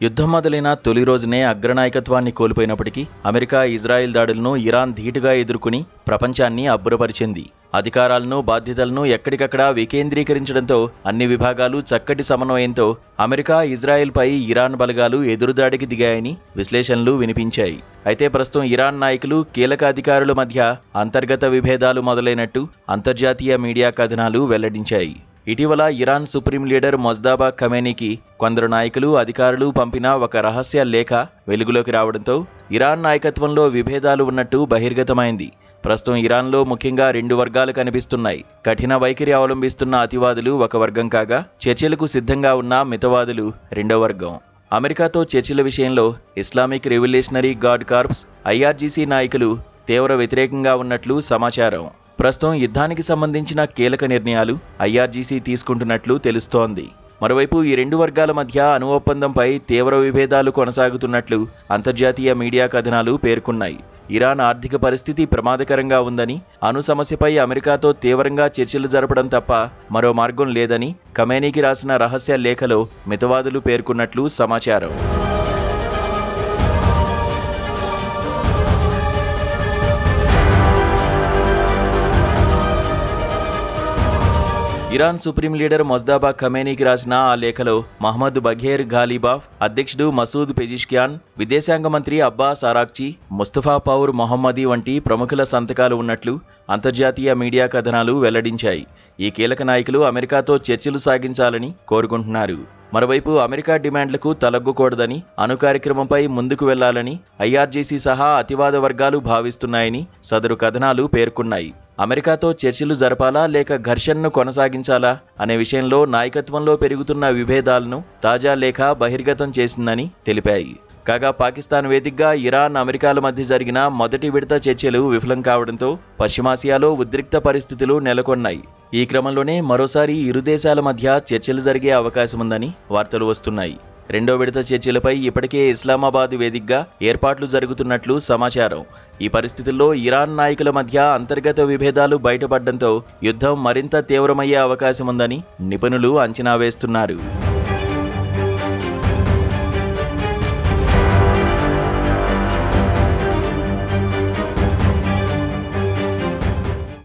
యుద్ధం మొదలైన తొలి రోజునే అగ్రనాయకత్వాన్ని కోల్పోయినప్పటికీ అమెరికా ఇజ్రాయెల్ దాడులను ఇరాన్ ధీటుగా ఎదుర్కొని ప్రపంచాన్ని అబ్బురపరిచింది. అధికారాలను బాధ్యతలను ఎక్కడికక్కడ వికేంద్రీకరించడంతో అన్ని విభాగాలు చక్కటి సమన్వయంతో అమెరికా ఇజ్రాయెల్పై ఇరాన్ బలగాలు ఎదురుదాడికి దిగాయని విశ్లేషణలు వినిపించాయి. అయితే ప్రస్తుతం ఇరాన్ నాయకులు కీలక అధికారుల మధ్య అంతర్గత విభేదాలు మొదలైనట్టు అంతర్జాతీయ మీడియా కథనాలు వెల్లడించాయి. ఇటీవల ఇరాన్ సుప్రీం లీడర్ మొజ్తబా ఖమేనీకి కొందరు నాయకులు అధికారులు పంపిన ఒక రహస్య లేఖ వెలుగులోకి రావడంతో ఇరాన్ నాయకత్వంలో విభేదాలు ఉన్నట్టు బహిర్గతమైంది. ప్రస్తుతం ఇరాన్లో ముఖ్యంగా 2 వర్గాలు కనిపిస్తున్నాయి. కఠిన వైఖరి అవలంబిస్తున్న అతివాదులు ఒక వర్గం కాగా, చర్చలకు సిద్ధంగా ఉన్న మితవాదులు రెండో వర్గం. అమెరికాతో చర్చల విషయంలో Islamic revolutionary guard corps IRGC నాయకులు తీవ్ర వ్యతిరేకంగా ఉన్నట్లు సమాచారం. ప్రస్తుతం యుద్ధానికి సంబంధించిన కీలక నిర్ణయాలు IRGC తీసుకుంటున్నట్లు తెలుస్తోంది. మరోవైపు ఈ 2 వర్గాల మధ్య అణు ఒప్పందంపై తీవ్ర విభేదాలు కొనసాగుతున్నట్లు అంతర్జాతీయ మీడియా కథనాలు పేర్కొన్నాయి. ఇరాన్ ఆర్థిక పరిస్థితి ప్రమాదకరంగా ఉందని, అణు సమస్యపై అమెరికాతో తీవ్రంగా చర్చలు జరపడం తప్ప మరో మార్గం లేదని ఖమేనీకి రాసిన రహస్య లేఖలో మితవాదులు పేర్కొన్నట్లు సమాచారం. ఇరాన్ సుప్రీం లీడర్ మొజ్తబా ఖమేనీకి రాసిన ఆ లేఖలో మహ్మద్ బఘేర్ ఘాలిబాఫ్, అధ్యక్షుడు మసూద్ పెజిష్కియాన్, విదేశాంగ మంత్రి అబ్బాస్ ఆరాక్చి, ముస్తఫా పౌర్ మొహమ్మదీ వంటి ప్రముఖుల సంతకాలు ఉన్నట్లు అంతర్జాతీయ మీడియా కథనాలు వెల్లడించాయి. ఈ కీలక నాయకులు అమెరికాతో చర్చలు సాగించాలని కోరుకుంటున్నారు. మరోవైపు అమెరికా డిమాండ్లకు తలగ్గకూడదని, అణు కార్యక్రమంపై ముందుకు వెళ్లాలని IRGC సహా అతివాద వర్గాలు భావిస్తున్నాయని సదరు కథనాలు పేర్కొన్నాయి. అమెరికాతో చర్చలు జరపాలా లేక ఘర్షణను కొనసాగించాలా అనే విషయంలో నాయకత్వంలో పెరుగుతున్న విభేదాలను తాజా లేఖ బహిర్గతం చేసిందని తెలిపాయి. కాగా పాకిస్తాన్ వేదికగా ఇరాన్, అమెరికాల మధ్య జరిగిన మొదటి విడత చర్చలు విఫలం కావడంతో పశ్చిమాసియాలో ఉద్రిక్త పరిస్థితులు నెలకొన్నాయి. ఈ క్రమంలోనే మరోసారి ఇరు దేశాల మధ్య చర్చలు జరిగే అవకాశముందని వార్తలు వస్తున్నాయి. రెండో విడత చర్చలపై ఇప్పటికే ఇస్లామాబాద్ వేదికగా ఏర్పాట్లు జరుగుతున్నట్లు సమాచారం. ఈ పరిస్థితుల్లో ఇరాన్ నాయకుల మధ్య అంతర్గత విభేదాలు బయటపడడంతో యుద్ధం మరింత తీవ్రమయ్యే అవకాశముందని నిపుణులు అంచనా వేస్తున్నారు.